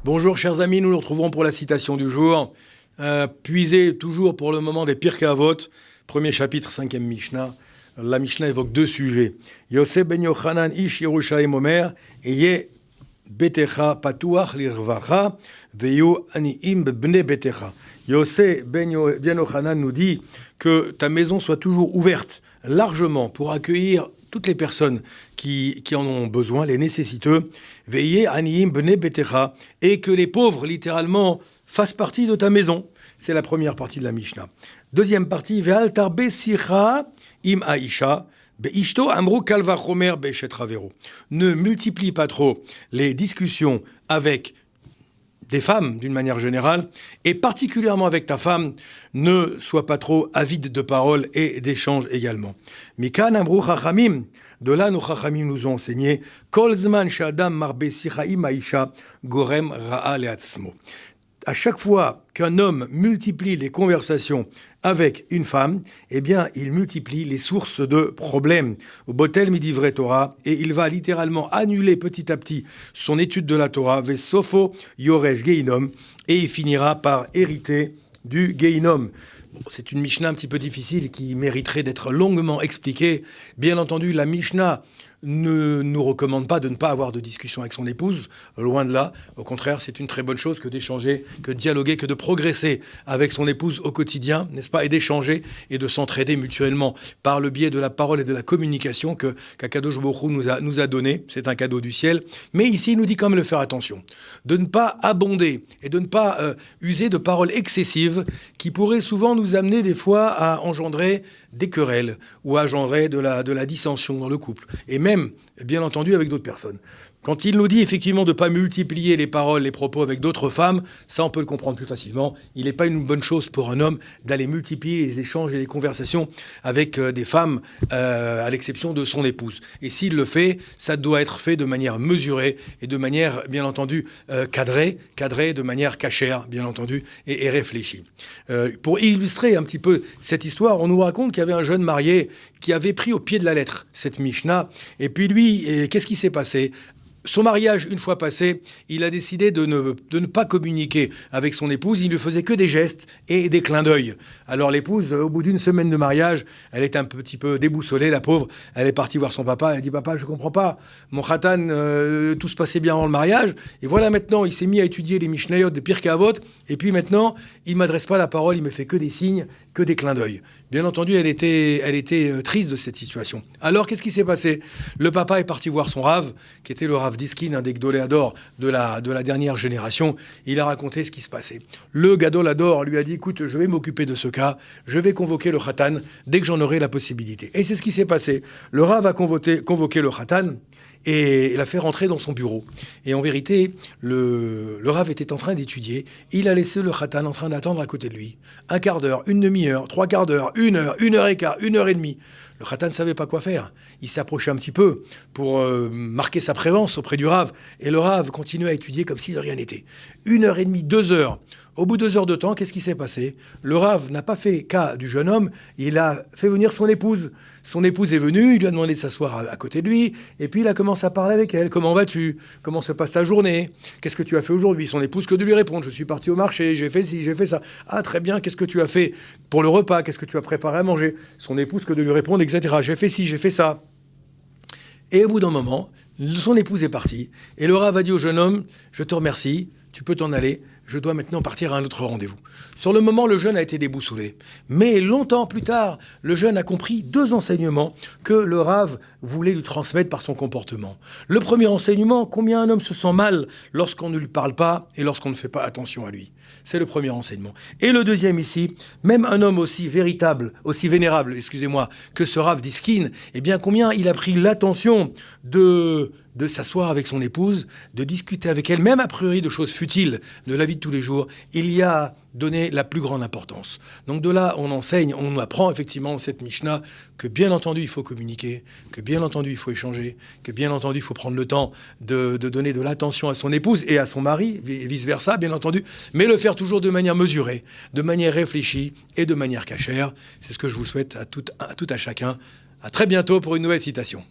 Bonjour chers amis, nous nous retrouvons pour la citation du jour, puisée toujours pour le moment des Pirkei Avot, premier chapitre, 5e Mishnah. La Mishnah évoque deux sujets. Yosef ben Yochanan ish Yerushalayim Omer, Eye betecha patuach lirvacha, veyu aniim bebnei betecha. Yosef ben Yochanan nous dit que ta maison soit toujours ouverte largement pour accueillir toutes les personnes qui en ont besoin, les nécessiteux, veillez aniim bnei betecha, et que les pauvres, littéralement, fassent partie de ta maison. C'est la première partie de la Mishnah. Deuxième partie, ve'al tarbe sicha im aisha, be'ishto amru kal vachomer be'eshet ravero. Ne multiplie pas trop les discussions avec des femmes, d'une manière générale, et particulièrement avec ta femme, ne sois pas trop avide de paroles et d'échanges également. Mikan amru chachamim, de là nos chachamim nous ont enseigné, kol zman sh'adam marbe sicha im aisha gorem ra'a le'atzmo. À chaque fois qu'un homme multiplie les conversations avec une femme, eh bien, il multiplie les sources de problèmes. Au botel midivre Torah, et il va littéralement annuler petit à petit son étude de la Torah, vesofo yoresh geinom, et il finira par hériter du geinom. C'est une Mishnah un petit peu difficile qui mériterait d'être longuement expliquée. Bien entendu, la Mishnah ne nous recommande pas de ne pas avoir de discussion avec son épouse, loin de là. Au contraire, c'est une très bonne chose que d'échanger, que de dialoguer, que de progresser avec son épouse au quotidien, n'est-ce pas, et d'échanger et de s'entraider mutuellement par le biais de la parole et de la communication qu'Akadosh Baruch Hu nous a donné. C'est un cadeau du ciel. Mais ici, il nous dit quand même de faire attention, de ne pas abonder et de ne pas user de paroles excessives qui pourraient souvent nous amener des fois à engendrer des querelles ou à engendrer de la dissension dans le couple. Et même, bien entendu, avec d'autres personnes. Quand il nous dit effectivement de ne pas multiplier les paroles, les propos avec d'autres femmes, ça on peut le comprendre plus facilement. Il n'est pas une bonne chose pour un homme d'aller multiplier les échanges et les conversations avec des femmes, à l'exception de son épouse. Et s'il le fait, ça doit être fait de manière mesurée et de manière, bien entendu, cadrée de manière cachère, bien entendu, et réfléchie. Pour illustrer un petit peu cette histoire, on nous raconte qu'il y avait un jeune marié qui avait pris au pied de la lettre cette Mishnah. Et puis lui, qu'est-ce qui s'est passé ? Son mariage, une fois passé, il a décidé de ne pas communiquer avec son épouse. Il ne faisait que des gestes et des clins d'œil. Alors l'épouse, au bout d'une semaine de mariage, elle est un petit peu déboussolée, la pauvre. Elle est partie voir son papa. Elle dit « Papa, je ne comprends pas. Mon khatan, tout se passait bien avant le mariage. Et voilà maintenant, il s'est mis à étudier les Mishnayot de Pirkei Avot. Et puis maintenant, il ne m'adresse pas la parole. Il me fait que des signes, que des clins d'œil. » Bien entendu, elle était triste de cette situation. Alors, qu'est-ce qui s'est passé ? Le papa est parti voir son Rav, qui était le Rav Diskin, un des Gdoléador de la dernière génération. Il a raconté ce qui se passait. Le Gadolador lui a dit « Écoute, je vais m'occuper de ce cas. Je vais convoquer le Khatan dès que j'en aurai la possibilité. » Et c'est ce qui s'est passé. Le Rav a convoqué le Khatan et l'a fait rentrer dans son bureau. Et en vérité, le Rav était en train d'étudier. Il a laissé le Khatan en train d'attendre à côté de lui. Un quart d'heure, une demi-heure, 3/4 d'heure, 1 heure et quart, 1 heure et demie. Le Khatan ne savait pas quoi faire. Il s'approchait un petit peu pour marquer sa présence auprès du Rav. Et le Rav continuait à étudier comme si de rien n'était. 1 heure et demie, 2 heures. Au bout de 2 heures de temps, qu'est-ce qui s'est passé ? Le Rav n'a pas fait cas du jeune homme. Il a fait venir son épouse. Son épouse est venue, il lui a demandé de s'asseoir à côté de lui. Et puis il a commencé à parler avec elle. Comment vas-tu ? Comment se passe ta journée ? Qu'est-ce que tu as fait aujourd'hui ? Son épouse, que de lui répondre. Je suis parti au marché, j'ai fait ci, j'ai fait ça. Ah, très bien, qu'est-ce que tu as fait pour le repas ? Qu'est-ce que tu as préparé à manger ? Son épouse, que de lui répondre, etc. J'ai fait ci, j'ai fait ça. Et au bout d'un moment, son épouse est partie. Et le Rav a dit au jeune homme, je te remercie, tu peux t'en aller. Je dois maintenant partir à un autre rendez-vous. Sur le moment, le jeune a été déboussolé. Mais longtemps plus tard, le jeune a compris 2 enseignements que le Rav voulait lui transmettre par son comportement. Le premier enseignement, combien un homme se sent mal lorsqu'on ne lui parle pas et lorsqu'on ne fait pas attention à lui. C'est le premier enseignement. Et le deuxième ici, même un homme aussi vénérable, que ce Rav Diskin, eh bien combien il a pris l'attention de s'asseoir avec son épouse, de discuter avec elle, même a priori de choses futiles de la vie de tous les jours, il y a donné la plus grande importance. Donc de là, on apprend effectivement cette Mishnah que bien entendu il faut communiquer, que bien entendu il faut échanger, que bien entendu il faut prendre le temps de donner de l'attention à son épouse et à son mari, et vice-versa, bien entendu, mais le faire toujours de manière mesurée, de manière réfléchie et de manière cachère. C'est ce que je vous souhaite à tout à chacun. À très bientôt pour une nouvelle citation.